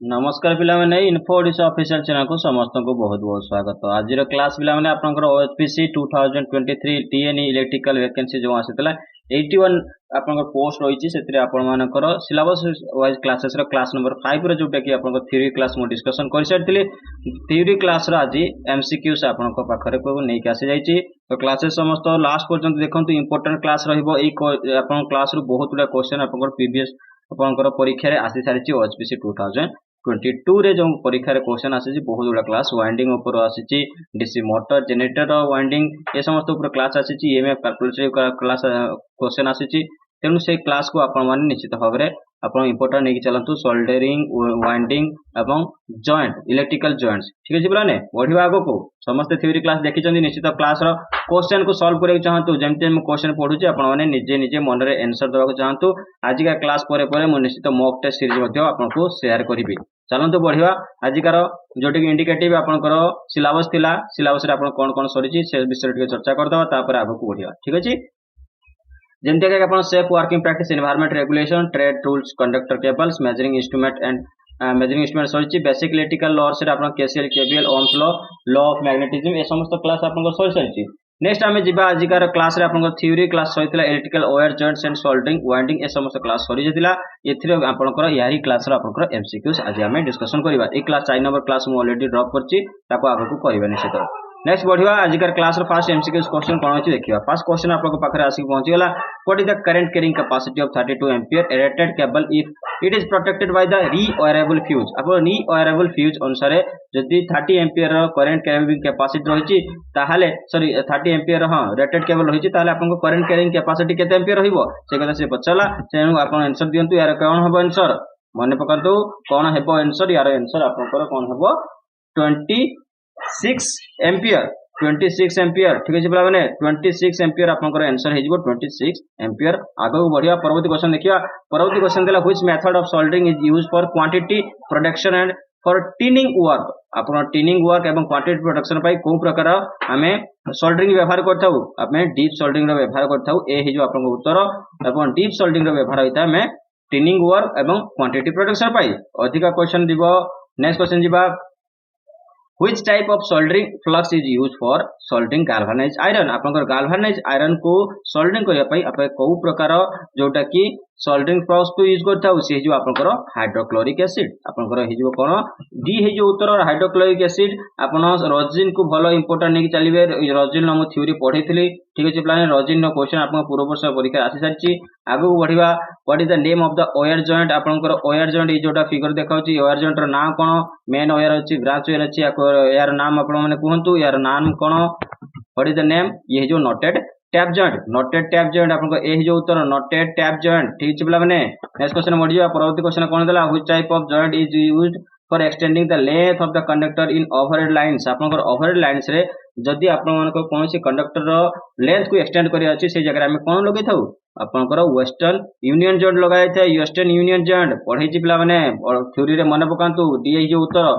नमस्कार पिला माने इन्फो ओडिशा ऑफिशियल चैनल को समस्त को बहुत बहुत स्वागत। आज क्लास पिला माने आपनकर ओएचपीसी 2023 टीएनई इलेक्ट्रिकल वैकेंसी जो आसीतला 81 आपनकर पोस्ट रहिछि सेतरे आपन मानकर सिलेबस वाइज क्लासेस रो क्लास नंबर 5 रो जोटा कि आपनकर थ्योरी क्लास मो डिस्कशन कर सारथिले। थ्योरी क्लास रो आज एमसीक्यू से आपनकर पाखरे को नै के आसी जाइछि। तो क्लासेस समस्त लास्ट पर्यंत देखंतु इंपोर्टेंट क्लास रहिबो। एई आपन क्लास रो बहुत गुडा क्वेश्चन आपनकर प्रीवियस आपनकर परीक्षा रे आसी सारिछि ओएचपीसी 2022 रे जो परीक्षा रे क्वेश्चन आसी बहुत गुडा क्लास वाइंडिंग ऊपर आसी डीसी मोटर जनरेटर वाइंडिंग ए समस्त ऊपर क्लास आसी ईएमएफ कैलकुलेटर क्लास क्वेश्चन आसी। तेणु से क्लास को आपण माने निश्चित भाव में आपण इंपोर्टेंट नहीं चलतु सोल्डरिंग वाइंडिंग एवं जॉइंट इलेक्ट्रिकल जॉइंट्स ठीक है बुलाने बढ़िया आगो को समस्त थ्योरी क्लास देखी निश्चित क्लास रो क्वेश्चन को सॉल्व करके चाहतु जमते मु क्वेश्चन पढुची आपण माने निजे निजे मन रे आंसर देबा चाहतु। आज का क्लास परे मु निश्चित मॉक टेस्ट सीरीज मध्ये आपण को शेयर करिवि। चलंतु बढ़िया आजिकार जोटी इंडिकेटिव आपनकर सिलेबस थिला सिलेबस रे आपण कोन कोन सरिची से विषय टिके चर्चा करदवा तापर आगो को बढ़िया ठीक अछि। जेमते कि आपण safe working practice environment regulation trade rules conductor cables measuring instrument and measuring instrument सरिची बेसिक इलेक्ट्रिकल लॉ से आपण KCL KVL Ohm's law of magnetism ए समस्त क्लास आपण को सरिची। नेक्स्ट आमे जिबा आजिकार क्लास रे आपण थ्योरी क्लास सहितला electrical wire joints and soldering winding ए समस्त क्लास सरि जतिला। एथिरे आपनकर यारी क्लास रो आपनकर एमसीक्यूज आज आमे डिस्कशन करबा। ए क्लास 4 नंबर क्लास मु ऑलरेडी ड्रॉप करची ताको आगो को करबा निश्चित। नेक्स्ट बढ़िया आजिकार क्लास रो फर्स्ट एमसीक्यूज क्वेश्चन कोन अछि देखिबा। फर्स्ट क्वेश्चन आपन पाखरे आसी पहुंची गेला। What is the current carrying capacity of 32 ampere rated cable if it is protected by the rewirable fuse. आपन रीवायरेबल फ्यूज अनुसार जदि 30 एम्पियर रो करंट कैरिंग कैपेसिटी रहिछि ताहाले सॉरी 30 एम्पियर हां रेटेड केबल रहिछि ताहाले आपन को करंट कैरिंग कैपेसिटी केते एम्पियर रहिबो से कथा से पछला। तेनु आपन आंसर दियंतु यार कोन हबो आंसर मने पकंतु कोन हेबो आंसर यार आंसर आपनकर कोन हबो 26 एम्पियर 26 एम्पियर ठीक है पिला माने 26 एम्पियर आपनकर आंसर हे जिवो 26 एम्पियर। आगो बढ़िया परवर्ती क्वेश्चन देखिया। परवर्ती क्वेश्चन देला which method of soldering is used for quantity production and for tinning work. आपण टिनिंग वर्क एवं क्वांटिटी प्रोडक्शन पाई को प्रकार हमें सोल्डरिंग व्यवहार करथाउ हमें डीप सोल्डरिंग रो व्यवहार करथाउ। ए हे जो आपन उत्तर एवं डीप सोल्डरिंग रो व्यवहार होइता हमें टिनिंग वर्क एवं क्वांटिटी प्रोडक्शन पाई। अधिका क्वेश्चन दिबो। नेक्स्ट क्वेश्चन जिबा Which type of soldering flux is used for soldering galvanized iron। आपनकर galvanized iron को soldering करिया पई आपे को प्रकार जोटा कि soldering flux को यूज करथाउ से जो आपनकर हाइड्रोक्लोरिक एसिड आपनकर हे जो कोन डी हे जो उत्तर हाइड्रोक्लोरिक एसिड। आपन रोजिन को भलो इंपोर्टेंट नहीं चलिबे रोजिन हम थ्योरी पढैथिली ठीक अछि प्लान रोजिन नो क्वेश्चन आपन पूर्व वर्ष परीक्षा आसी सारची। आगु बढ़िबा what is the name of the wire joint. आपनकर वायर जॉइंट ई जोटा फिगर देखाउची वायर जॉइंट रो नाम कोन मेन वायर अछि ब्रांच वायर अछि यार नाम आपण माने कहंतु यार नाम कोन व्हाट इज द नेम ये जो नोटेड टैप जॉइंट आपन ए जो उत्तर नोटेड टैप जॉइंट ठीक छै पिला माने। नेक्स्ट क्वेश्चन मोडी परवर्ती क्वेश्चन कोन देला which type of joint is used for extending the length of the conductor in overhead lines. आपन ओवरहेड लाइंस रे जदि आपन मानको कोनोसी कंडक्टर रो लेंथ को एक्सटेंड करिया अछि से जगह में कोन लगै थाउ आपनकर वेस्टर्न यूनियन जॉइंट लगाय था वेस्टर्न यूनियन जॉइंट पढै छी पिला माने थ्योरी रे मन पकांतु डी जो उत्तर।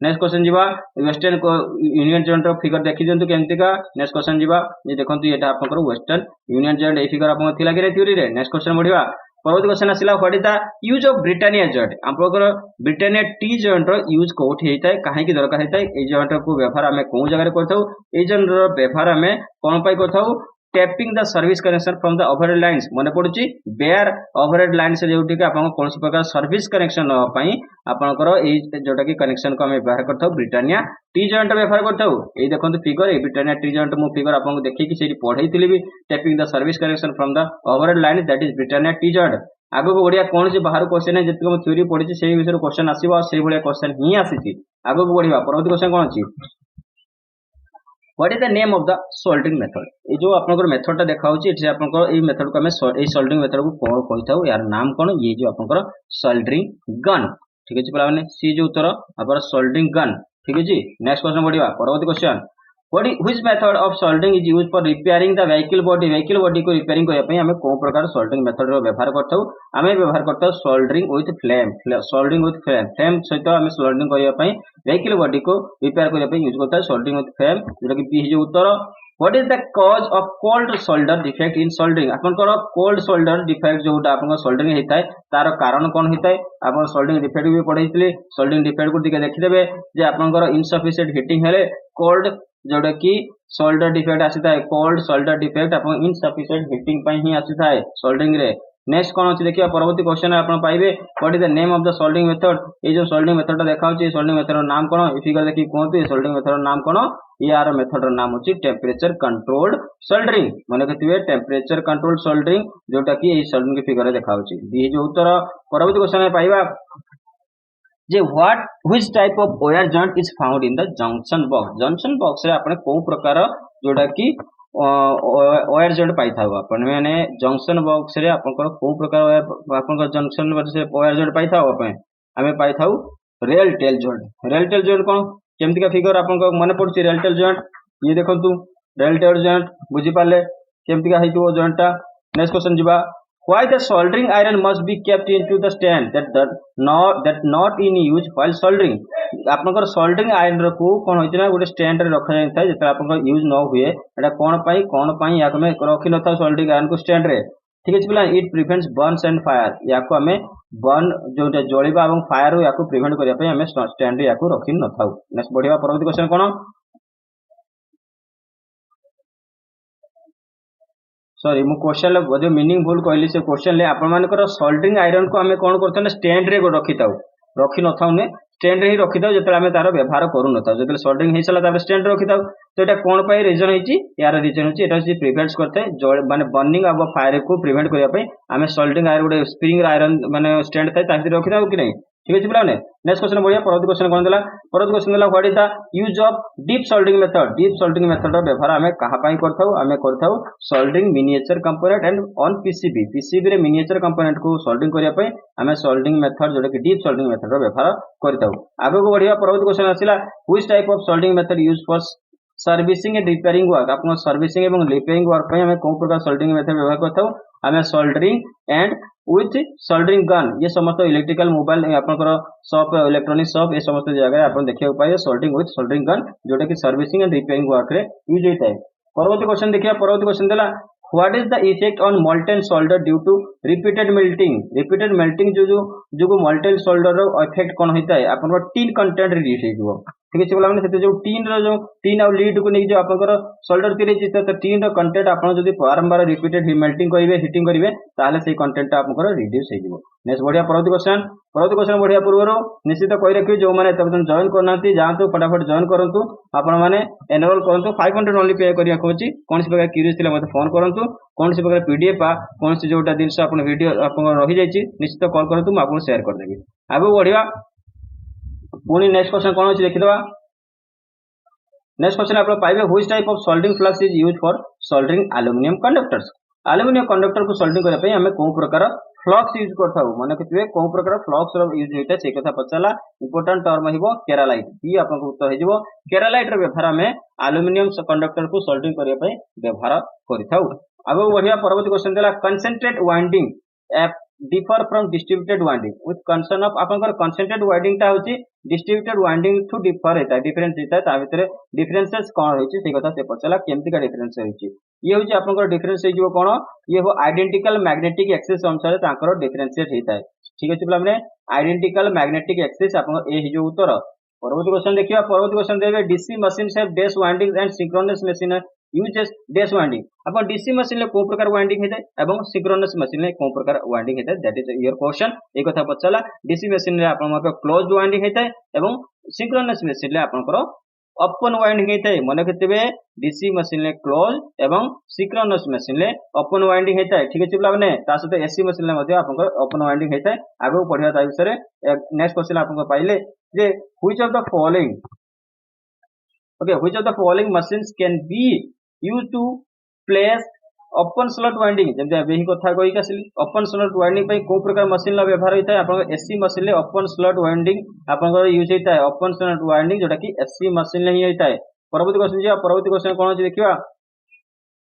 नेक्स्ट क्वेश्चन जीवा वेस्टर्न यूनियन जॉइंट रो फिगर देखि दियंतु केमति का। नेक्स्ट क्वेश्चन जीवा ये देखंतु एटा आपनकर वेस्टर्न यूनियन जॉइंट ए फिगर आपन थिला कि थ्योरी रे। नेक्स्ट क्वेश्चन बढ़िया। परवर्ती क्वेश्चन आसिला what is the use of Britannia joint. आपनकर ब्रिटानिया टी जॉइंट रो यूज कोठी हेताय काहे कि दरकार हेताय ए जॉइंट को व्यवहार हमें को जगह रे करथाउ ए जॉइंट रो व्यवहार हमें कोन पाई करथाउ tapping the service connection from the overhead lines मने पडुची बेयर ओवरहेड लाइन से जोटी के आपन कोनसी प्रकार सर्विस कनेक्शन पई आपनकर ए जोटा कि कनेक्शन को हम व्यवहार करथाउ ब्रिटानिया टी जॉइंट व्यवहार करथाउ। ए देखंतु figure A Britannia T joint मु फिगर आपन को देखि कि सेठी पढैथिली भी tapping the service connection from the overhead line that is Britannia T joint. आगो को बढ़िया कोन से बाहर क्वेश्चन है जति हम थ्योरी पढिछि सेही विषय क्वेश्चन आसीबो सेही भलिया क्वेश्चन ही आसीछि। आगो को बढ़िया परवर्ती क्वेश्चन कोन अछि what is the name of the soldering method. ए जो आपनकर मेथड टा देखाउछि एठी आपनकर ए मेथड को हमें ए सोल्डरिंग मेथड को कोन कहिथाउ यार नाम कोन ये जो आपनकर सोल्डरिंग गन ठीक अछि पिला माने सी जो उत्तर आपन सोल्डरिंग गन ठीक अछि। नेक्स्ट क्वेश्चन बढ़िया परवर्ती question which method of soldering is used for repairing the vehicle body को रिपेयरिंग करया पई हमें को प्रकार सोल्डरिंग मेथड रो व्यवहार करथाउ हमें व्यवहार करथाउ सोल्डरिंग विथ फ्लेम फ्लेम सहित हमें सोल्डरिंग करया पई vehicle body को रिपेयर करया पई यूज करथाउ सोल्डरिंग विथ फ्लेम जेटा कि पी जो उत्तर। What is the cause of cold shoulder defect in soldering आपनकर कोल्ड शोल्डर डिफेक्ट जोटा आपन सोल्डरिंग हेताय तार कारण कोन हेताय आपन सोल्डरिंग डिफेक्ट भी पढैतले सोल्डरिंग डिफेक्ट को दिके देखि देबे जे आपनकर इनसफिशिएंट हीटिंग हेले कोल्ड जोटा कि शोल्डर डिफेक्ट आसीताय कोल्ड शोल्डर डिफेक्ट आपन इनसफिशिएंट हीटिंग पई ही आसीताय सोल्डरिंग रे नेक्स्ट कोन अछि देखिया परवर्ती क्वेश्चन आपन पाइबे what is the name of the soldering method ए जो सोल्डरिंग मेथड देखा होची सोल्डरिंग मेथड नाम कोन ई फिगर देखि कोनते सोल्डरिंग मेथड नाम कोन यार मेथड नाम होची टेम्परेचर कंट्रोल्ड सोल्डरिंग माने कथिबे टेम्परेचर कंट्रोल्ड सोल्डरिंग जोटा कि ए सोल्डरिंग के फिगर देखा होची दी जो उत्तर परवर्ती क्वेश्चन पाइबा जे what which type of wire joint is found in the junction box रे आपने को प्रकार जोटा कि वायर जॉइंट पाई थाओ अपन माने जंक्शन बॉक्स रे आपनकर को प्रकार वायर आपनकर जंक्शन से वायर जॉइंट पाई थाओ अपन हमें पाई थाओ रेल टेल जॉइंट कोन केमति का फिगर आपनको मन पड़छि रेल टेल जॉइंट ये देखंतु रेल टेल जॉइंट बुझी पाले केमति का हेतु जॉइंट ता नेक्स्ट क्वेश्चन जिबा why the soldering iron must be kept into the stand that not in use while soldering आपनकर सोल्डरिंग आयरन को कोन होइछ ना गोटे स्टैंड रे रखा जाय थाय जेता आपनकर यूज न हुए एटा कोन पई या हमें रखि न था सोल्डरिंग आयरन को स्टैंड रे ठीक अछि पिला it prevents Burns and fire या को हमें बर्न जोटा जळिबा एवं फायर या को प्रिवेंट करिया पई हमें स्टैंड रे या को रखि न थाउ नेक्स्ट बढ़िया परवर्ती क्वेश्चन कोन सॉरी मु क्वेश्चन जो मीनिंग भूल कहली से क्वेश्चन ले आपण मानकर सोल्डरिंग आयरन को हमें कोन करथन स्टैंड रे रखि थाउ रखि न थाउ ने स्टैंड रे ही रखि थाउ जेते हमें तार व्यवहार करू न थाउ जेते सोल्डरिंग हे सला तार स्टैंड रखि थाउ तो एटा कोन पई रीजन हेची यार रीजन हेची एटा जे प्रिवेंट्स करते माने बर्निंग ऑफ फायर को प्रिवेंट करिया पई हमें सोल्डरिंग आयरन गोटे स्प्रिंग आयरन माने स्टैंड थाय ताकि रखि थाउ कि नहीं ठीक अछि पिलाने नेक्स्ट क्वेश्चन बढ़िया परवर्ती क्वेश्चन कोन देला परवर्ती क्वेश्चन देला what is the use of dip soldering method व्यवहार हमें कहा पई करथाउ हमें करथाउ soldering miniature component and on PCB रे मिनिएचर कंपोनेंट को सोल्डरिंग करिया पई हमें सोल्डरिंग मेथड जोटा कि डीप सोल्डरिंग मेथड व्यवहार करथाउ आगो को बढ़िया परवर्ती क्वेश्चन आसिला which type of soldering method use for servicing and repairing work आपन सर्विसिंग एवं रिपेयरिंग वर्क पई हमें कोन प्रकार सोल्डरिंग मेथड व्यवहार करथाउ हमें soldering and with soldering gun ये समस्त इलेक्ट्रिकल मोबाइल आपनकर शॉप इलेक्ट्रॉनिक शॉप ये समस्त जगह आपन देखियो पाए सोल्डरिंग विथ सोल्डरिंग गन जोटा कि सर्विसिंग एंड रिपेयरिंग वर्क रे यूज होता है परवर्ती क्वेश्चन देखिया परवर्ती क्वेश्चन देला what is the effect on molten solder due to repeated melting जो मोल्टेन सोल्डर रो इफेक्ट कोन होता है आपन टीन कंटेंट रिड्यूस हे जो ठीक अछि बोला माने जो टीन और लीड को नै जो आपनकर सोल्डर तिरे चित तो टीन रो कंटेंट आपन जदी बारंबार रिपीटेड मेल्टिंग करिवे हीटिंग करिवे ताले से कंटेंट आपनकर रिड्यूस हे जो नेक्स्ट बढ़िया परवर्ती क्वेश्चन बढ़िया पूर्व निश्चित कहि रखियो जो माने तब जॉइन करनांती जांतु फटाफट जॉइन करंतु आपण माने एनरोल करंतु 500 ओनली पे करिया कोची कोनसी प्रकार क्यूरियस थिला मते फोन करंतु कोनसी प्रकार पीडीएफ पा कोनसी जोटा दिनस आपण वीडियो आपण रहि जायछि निश्चित कॉल करंतु म आपण शेयर कर देबी आबो बढ़िया पुनी नेक्स्ट क्वेश्चन कोन अछि देखि दवा नेक्स्ट क्वेश्चन आपण पाइबे which type of soldering flux is used for soldering aluminium conductor को सोल्डरिंग करे पई हमें को प्रकार फ्लक्स यूज करथाउ माने कथिबे को प्रकार फ्लक्स रो यूज होइता से कथा पचला इंपोर्टेंट टर्म हिबो केरालाइट ई आपन को उत्तर हिजबो केरालाइट रो व्यवहार में एल्युमिनियम कंडक्टर को सोल्डरिंग करिया पई व्यवहार करिथाउ आगो बढ़िया परवर्ती क्वेश्चन देला concentrated winding differ from distributed winding with concern of आपनकर concentrated winding ता होची distributed winding to differ हेता डिफरेंस हेता ता भितरे डिफरेंसेस कोन होची से कथा से पचला केमति का डिफरेंस होची ये होची आपनकर डिफरेंस हे जो कोन ये हो आइडेंटिकल मैग्नेटिक एक्सिस अनुसार तांकर डिफरेंशिएट हेता ठीक अछि माने आइडेंटिकल मैग्नेटिक एक्सिस आपन ए जो उत्तर परवर्ती क्वेश्चन देखिया परवर्ती क्वेश्चन देबे डीसी मशीन से base winding and synchronous machine uses dash winding upon DC machine ले को प्रकार वाइंडिंग हेते एवं सिंक्रोनस मशीन ले को प्रकार वाइंडिंग हेते दैट इज योर क्वेश्चन ए कथा पचला डीसी मशीन ले आपन मके क्लोज्ड वाइंडिंग हेते एवं सिंक्रोनस मशीन ले आपनकर ओपन वाइंडिंग हेते मन केतेबे डीसी मशीन ले क्लोज एवं सिंक्रोनस मशीन ले ओपन वाइंडिंग हेते ठीक अछि माने ता सते एसी मशीन ले मध्ये आपनकर ओपन वाइंडिंग हेते आगो पढिया ता विषय नेक्स्ट क्वेश्चन आपन पाइले जे which of the following which of the following machines can be used to place open slot winding जेमते बेही कथा कहि कासली ओपन स्लॉट वाइंडिंग पई को प्रकार मशीन ला व्यवहार होइता है आपन एसी मशीन ले ओपन स्लॉट वाइंडिंग आपन यूज होइता है ओपन स्लॉट वाइंडिंग जोटा कि एसी मशीन ले ही होइता है परवर्ती क्वेश्चन कोन देखिबा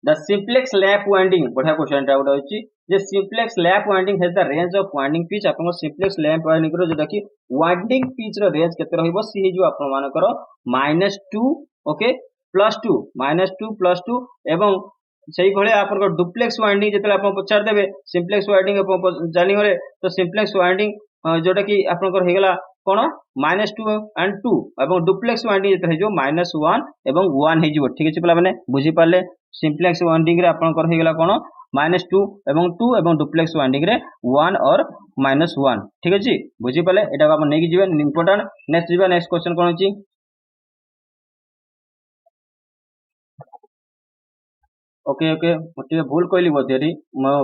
द सिंप्लेक्स लैप वाइंडिंग बढ़िया क्वेश्चन टा उडा होची जे simplex lap winding has the range of winding pitch आपन सिंप्लेक्स लैप वाइंडिंग रो जोटा कि वाइंडिंग पिच रो रेंज केते रहइबो सी हे जो आपन मानकर -2 ओके +2 -2 +2 एवं सही भले आपन डुप्लेक्स वाइंडिंग जेतले आपन पचार देबे सिंप्लेक्स वाइंडिंग जानि गले तो सिंप्लेक्स वाइंडिंग जोटा कि आपन हेगला कोन -2 एंड 2 एवं डुप्लेक्स वाइंडिंग जेतले हेजो -1 एवं 1 हेजिवो ठीक अछि पिला माने बुझी पाले सिंप्लेक्स वाइंडिंग रे आपन हेगला कोन -2 एवं 2 एवं डुप्लेक्स वाइंडिंग रे 1 और -1 ठीक अछि बुझी पाले एटा आपन नेकी जिवे इंपोर्टेंट नेक्स्ट जिवे नेक्स्ट क्वेश्चन कोन अछि ओके ओके मोटे भूल कहली बोधेरी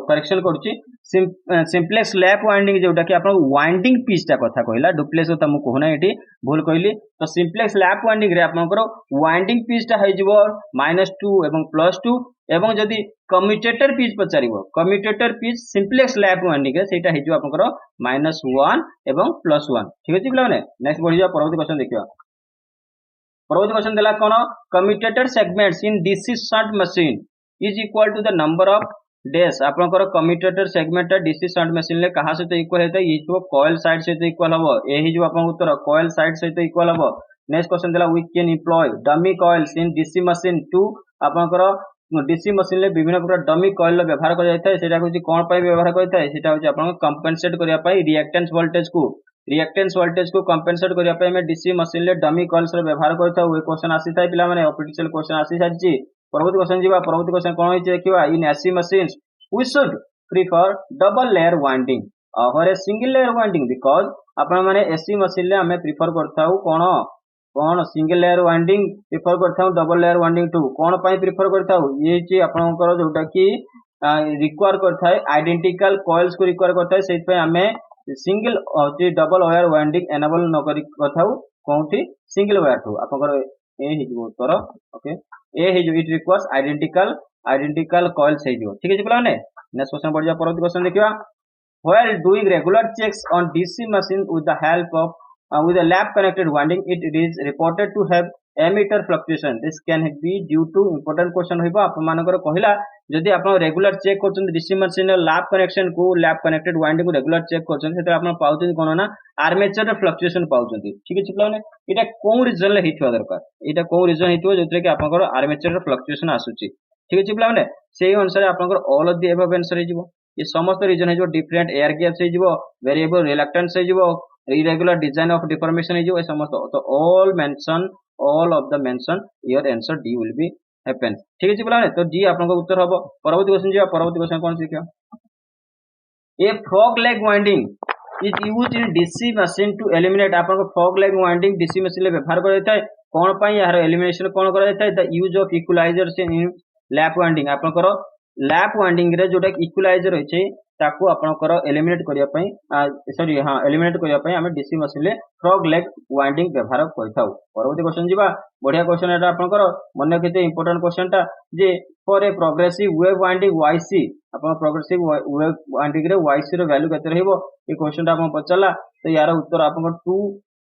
करेक्शन करूची सिंप्लेक्स लैप वाइंडिंग जोटा कि आपन वाइंडिंग पीस टा कथा कहला डुप्लेक्स तो मु कहना एठी भूल कहली तो सिंप्लेक्स लैप वाइंडिंग रे आपनकर वाइंडिंग पीस टा हेजिवो -2 एवं +2 एवं जदि कम्यूटेटर पीस पचारिबो commutator piece simplex lap winding रे सेटा हेजिवो आपनकर -1 एवं +1 ठीक अछि पिला माने नेक्स्ट बढ़िया परवर्ती क्वेश्चन देखिबा परवर्ती क्वेश्चन देला कोन commutator segments in DC shunt machine is equal to the number of dash आपनकर commutator segment DC shunt machine ले कहा से इक्वल हेता ये तो कॉइल साइड से इक्वल हबो एही जो आपन उत्तर कॉइल साइड से इक्वल हबो नेक्स्ट क्वेश्चन देला we can employ dummy coils in DC machine to आपनकर डीसी मशीन ले विभिन्न प्रकार डमी कॉइल लो व्यवहार कर जायता सेटा होची कोन पय व्यवहार करता सेटा होची आपन कंपेंसेट करिया पय रिएक्टेंस वोल्टेज को कंपेंसेट करिया पय में डीसी मशीन ले डमी कॉइल्स रो व्यवहार करता वे क्वेश्चन आसी थाय पिला माने ऑप्टिकल क्वेश्चन आसी साची परवर्ती क्वेश्चन जीवा परवर्ती क्वेश्चन कोन होइचे देखिबा in AC machines we should prefer double layer winding over a single layer winding because आपण माने एसी मशीन ले हमें प्रिफर करथाउ कोन सिंगल लेयर वाइंडिंग प्रिफर करथाउ डबल लेयर वाइंडिंग टू कोन पय प्रिफर करथाउ ये ची आपनकर जोटा कि रिक्वायर करथाय आइडेंटिकल कॉइल्स को रिक्वायर करथाय सेत पय हमें single double wire winding enable न करी कथाउ कोंठी सिंगल वायर टू आपनकर ए हिजो उत्तर ओके ए हिजो इट रिक्वायर्स आइडेंटिकल कॉइल्स हिजो ठीक अछि पिला माने नेक्स्ट क्वेश्चन बढ़ जा परवर्ती क्वेश्चन देखिबा while doing regular checks on DC machine with the help of with a lap connected winding it is reported to have ammeter fluctuation this can be due to important question होइबो आप मानकर कहिला जदि आपण regular check करछन DC machine lap connection को lap connected winding को regular check करछन सेते आपण पाउछन कोन ना आर्मेचर रे फ्लक्चुएशन पाउछन ठीक अछि पिला माने एटा कोन रीजन ले हितवा दरकार एटा कोन रीजन हितवा जतरे कि आपनकर आर्मेचर रे फ्लक्चुएशन आसुची ठीक अछि पिला माने सेही अनुसार आपनकर all of the above answer हिजबो ये समस्त रीजन है जो डिफरेंट एयर गैप्स है जो वेरिएबल रिलक्टेंस है जो इरेगुलर डिजाइन ऑफ डिफॉर्मेशन है जो ये समस्त तो all of the mention your answer D will be happen ठीक है बोला तो डी आपन उत्तर हबो परवर्ती क्वेश्चन जी परवर्ती क्वेश्चन कोन सिखिया a frog leg winding is used in DC machine to eliminate आपन frog leg winding DC machine ले व्यवहार कर जाय कोन पई यार एलिमिनेशन कोन कर जाय the use of equalisers in lap winding आपन लैप वाइंडिंग रे जोटा इक्वलाइजर होइछे ताको आपनकर एलिमिनेट करिया पई सॉरी हां एलिमिनेट करिया पई हमें डीसी मशीन ले फ्रॉग लेग वाइंडिंग व्यवहार करथाउ परवर्ती क्वेश्चन जीवा बढ़िया क्वेश्चन एटा आपनकर मन केते इंपोर्टेंट क्वेश्चन टा J for a progressive wave winding YC आपन प्रोग्रेसिव वेव वाइंडिंग रे वाईसी रो वैल्यू केते रहइबो ए क्वेश्चन टा आपन पचला तो यार उत्तर आपन 2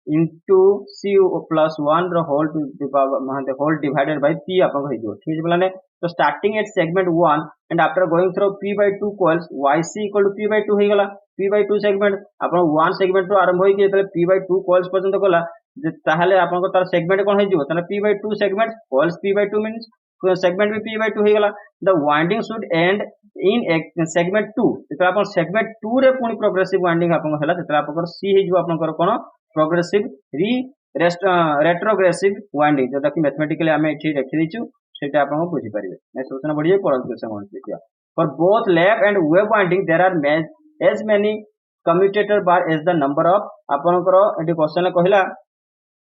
into c plus 1 रो होल टू द पावर माने होल डिवाइडेड बाय p आपन होइजो ठीक है बोलाने तो starting at segment 1 and after going through p/2 coils yc equal to p/2 हो गेला p/2 सेगमेंट आपन 1 सेगमेंट रो आरंभ होई के तले p/2 कॉइल्स पर्यंत गला जे ताहाले आपन को तार सेगमेंट कोन होइजो तने p/2 segment coils p/2 means segment भी p/2 हो गेला the winding should and in segment 2 तो आपन सेगमेंट 2 रे पुनी प्रोग्रेसिव वाइंडिंग आपन हला तले आपन c हिजो आपन कोन प्रोग्रेसिव रेट्रोग्रेसिव वाइंडिंग जोटा कि मैथमेटिकली हमें एठी रखि दिछु सेटा आपन बुझी परिबे नेक्स्ट क्वेश्चन बढ़िए पढ़ल क्वेश्चन कोन देखिया for both lap and wave winding there are as many commutator bars as the number of आपन को एठी क्वेश्चन कहला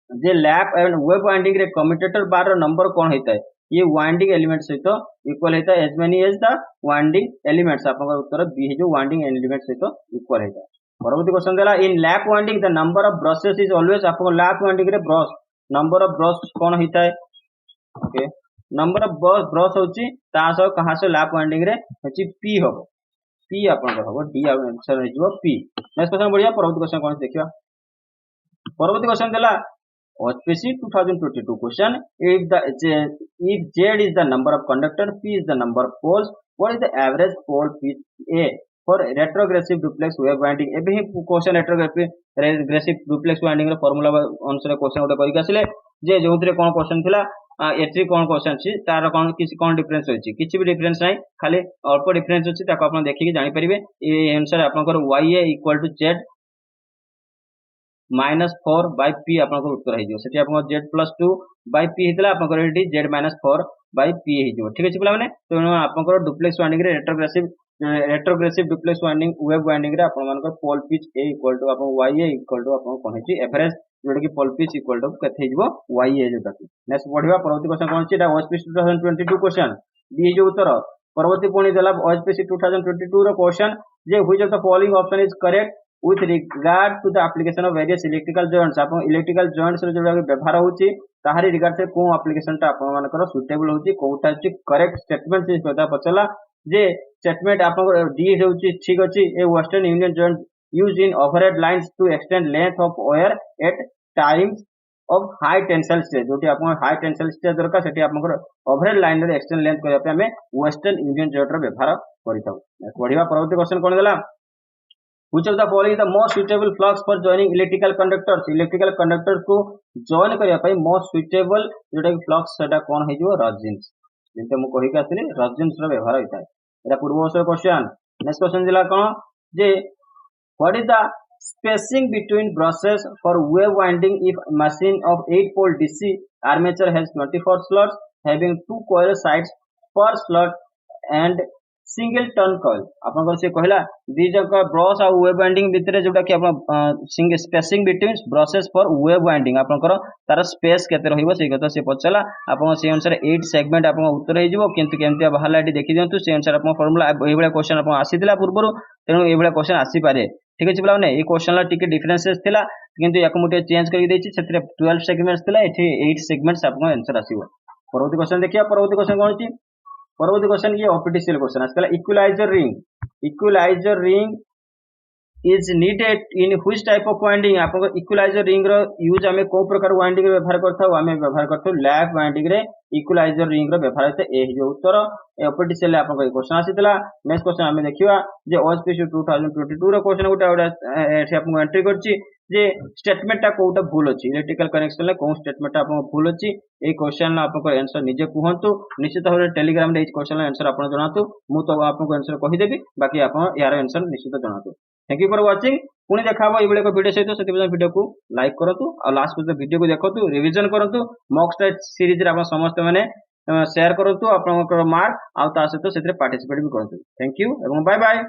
जे लैप एंड वेव वाइंडिंग रे कम्यूटेटर बार रो नंबर कोन होइता है ये वाइंडिंग एलिमेंट सहित इक्वल होता है as many as the winding elements आपन उत्तर बी है जो वाइंडिंग एलिमेंट सहित इक्वल होता है परवर्ती क्वेश्चन देला in lap winding the number of brushes is always आपन लैप वाइंडिंग रे ब्रश नंबर ऑफ ब्रश कोन होइता है ओके नंबर ऑफ ब्रश होची ता सो कहां से लैप वाइंडिंग रे होची p होबो p आपन को होबो d आंसर हो जिवो p नेक्स्ट क्वेश्चन बढ़िया परवर्ती क्वेश्चन कोन देखिया परवर्ती क्वेश्चन देला OHPC 2022 question if Z is the number of conductor p is the number of poles what is the average pole pitch a for retrogressive duplex wave winding एबे ही question retrogressive duplex winding रो formula अनुसार question उडा करिक आसिले जे जोंतरे कोन question थिला एट्री कौन question अछि तार कौन किसी कौन डिफरेंस अछि किछि भी डिफरेंस नाही खाली अल्प डिफरेंस अछि ताको आपण देखि कि जानि परिबे ए आंसर आपनकर y equal to z -4 by p आपनकर उत्तर हे जो सेठी आपन z + 2 by p हितला आपनकर एठी z -4 by p हे जो ठीक अछि पिला माने तो आपनकर डुप्लेक्स वाइंडिंग रे retrogressive duplex winding wave winding रे आपन मानकर pole pitch a equal to आपन y इक्वल टू आपन कोन हेची एवरेज जोटा कि पोल पिच इक्वल टू केथे हिजबो y जोटा कि नेक्स्ट पढिबा परवर्ती क्वेश्चन कोन अछि एटा ओएसपीसी 2022 क्वेश्चन बी जो उत्तर परवर्ती पुणी देला ओएसपीसी 2022 रो क्वेश्चन जे which of the following option is correct with regard to the application of various electrical joints आपण इलेक्ट्रिकल जॉइंट्स रे जोडा व्यवहार होची ताहारी रिगार्ड से को एप्लीकेशन टा आपण मानकर सुटेबल होची कोटा छि करेक्ट स्टेटमेंट से पता पचला जे स्टेटमेंट आपण डी होची ठीक अछि a Western Union joint used in overhead lines to extend length of wire at times of high tensile stress जोटी आपण हाई टेंसाइल स्ट्रेस दरका सेठी आपण ओवरहेड लाइन रे एक्सटेंड लेंथ करबा पे हमें वेस्टर्न यूनियन जॉइंट रो व्यवहार करिताउ पढिबा परवर्ती क्वेश्चन कोन देला Which of the following is the most suitable flux for joining electrical conductors? Electrical conductors को join करिया पई most suitable जोटा कि flux सेटा कोन हे जो resins जेते मु कहि के आथिले resins रो व्यवहार होइता एटा पूर्व वर्ष क्वेश्चन नेक्स्ट क्वेश्चन दिला कोन जे what is the spacing between brushes for wave winding if machine of 8 pole DC armature has 24 slots having 2 coil sides per slot and single turn coil आपनकर से कहला दी जक ब्रश आ wave winding भितरे जोटा कि आपन single spacing between brushes for wave winding आपनकर तार स्पेस केते रहइबो से कथा से पचला आपन से अनुसार 8 सेगमेंट आपन उत्तर हे जिवो किंतु केमतिया बाहरला एटी देखि दियंतु से अनुसार आपन फार्मूला एही बळे क्वेश्चन आपन आसीतिला पूर्वरु तेनु एही बळे क्वेश्चन आसी पारे ठीक अछि पिला माने ए क्वेश्चन ला टिके डिफरेंसेस थिला किंतु याको मोटे चेंज करि दैछि सेतरे 12 सेगमेंट्स थिला एठी 8 सेगमेंट्स आपन आंसर आसीबो परवर्ती क्वेश्चन देखिया परवर्ती क्वेश्चन कोन अछि परवर्ती क्वेश्चन ये ऑप्टिशियल क्वेश्चन आजकल equaliser ring is needed in which type of winding आपको इक्विलाइजर रिंग रो यूज हमें को प्रकार वाइंडिंग रे व्यवहार करथाउ हमें व्यवहार करथाउ लैप वाइंडिंग रे इक्विलाइजर रिंग रो व्यवहार होते ए जो उत्तर ऑप्टिशियल आपको क्वेश्चन आसीतला नेक्स्ट क्वेश्चन हमें देखिबा जे ओएसपीसी 2022 रो क्वेश्चन गुटा एठी आपको एंट्री करछि जे स्टेटमेंट टा कोटा भूल अछि इलेक्ट्रिकल कनेक्शन ले कोन स्टेटमेंट आपन भूल अछि ए क्वेश्चन ला आपन आंसर निजे कुहंतु निश्चित भाबरे टेलीग्राम रे ए क्वेश्चन ला आंसर आपन जणातु मु तो आपन आंसर कहि देबी बाकी आपन यार आंसर निश्चित जणातु थैंक यू फॉर वाचिंग पुणी देखाबो ए बेले को वीडियो सहित सेति वीडियो को लाइक करतु और लास्ट को वीडियो को देखतु रिवीजन करतु मॉक टेस्ट सीरीज रे आपन समस्त माने शेयर करतु आपन मार्क आ ता सहित सेति पार्टिसिपेट भी करतु थैंक यू एवं बाय बाय।